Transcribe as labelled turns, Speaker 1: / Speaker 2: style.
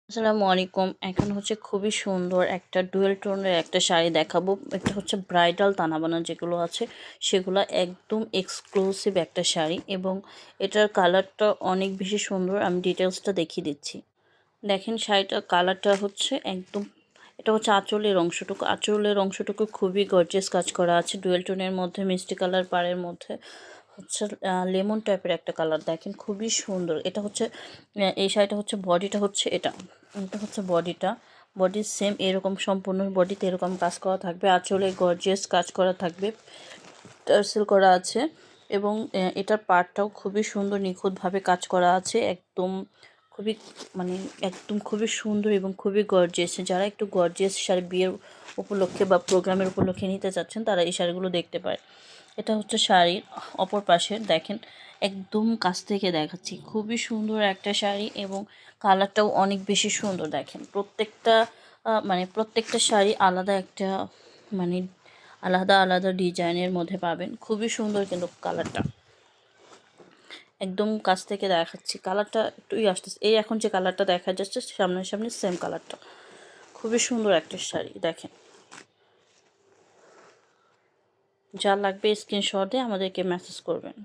Speaker 1: আসসালামু আলাইকুম। এখন হচ্ছে খুবই সুন্দর একটা ডুয়েল টোনের একটা শাড়ি দেখাবো। এটা হচ্ছে ব্রাইডাল তানাবানা যেগুলো আছে সেগুলো একদম এক্সক্লুসিভ একটা শাড়ি এবং এটার কালারটা অনেক বেশি সুন্দর। আমি ডিটেলসটা দেখিয়ে দিচ্ছি। দেখেন শাড়িটার কালারটা হচ্ছে একদম, এটা হচ্ছে আঁচলের অংশটুকু খুবই গর্জিয়াস কাজ করা আছে ডুয়েল টোনের মধ্যে, মিষ্টি কালার পাড়ের মধ্যে হচ্ছে লেমন টাইপের একটা কালার। দেখেন খুবই সুন্দর। এটা হচ্ছে এই শাড়িটা হচ্ছে বডিটা হচ্ছে এটা এটা হচ্ছে বডি সেম এরকম সম্পূর্ণ বডিতে এরকম কাজ করা থাকবে, আঁচলে গর্জিয়াস কাজ করা থাকবে, টার্সেল করা আছে এবং এটার পাড়টাও খুবই সুন্দর নিখুঁতভাবে কাজ করা আছে। খুবই মানে একদম খুবই সুন্দর এবং খুবই গর্জিয়াস। যারা একটু গর্জিয়াস শাড়ি বিয়ের উপলক্ষে বা প্রোগ্রামের উপলক্ষে নিতে চাচ্ছেন তারা এই শাড়িগুলো দেখতে পারে। এটা হচ্ছে শাড়ির অপর পাশে, দেখেন একদম কাছ থেকে দেখাচ্ছি, খুবই সুন্দর একটা শাড়ি এবং কালারটাও অনেক বেশি সুন্দর। দেখেন প্রত্যেকটা শাড়ি আলাদা একটা মানে আলাদা আলাদা ডিজাইনের মধ্যে পাবেন। খুবই সুন্দর কিন্তু কালারটা একদম কাছ থেকে দেখাচ্ছি, কালারটা একটুই আসতেছে, এই এখন যে কালারটা দেখা যাচ্ছে সামনাসামনি সেম কালারটা। খুবই সুন্দর একটা শাড়ি। দেখেন যা লাগবে স্ক্রিনশট দিয়ে আমাদেরকে মেসেজ করবেন।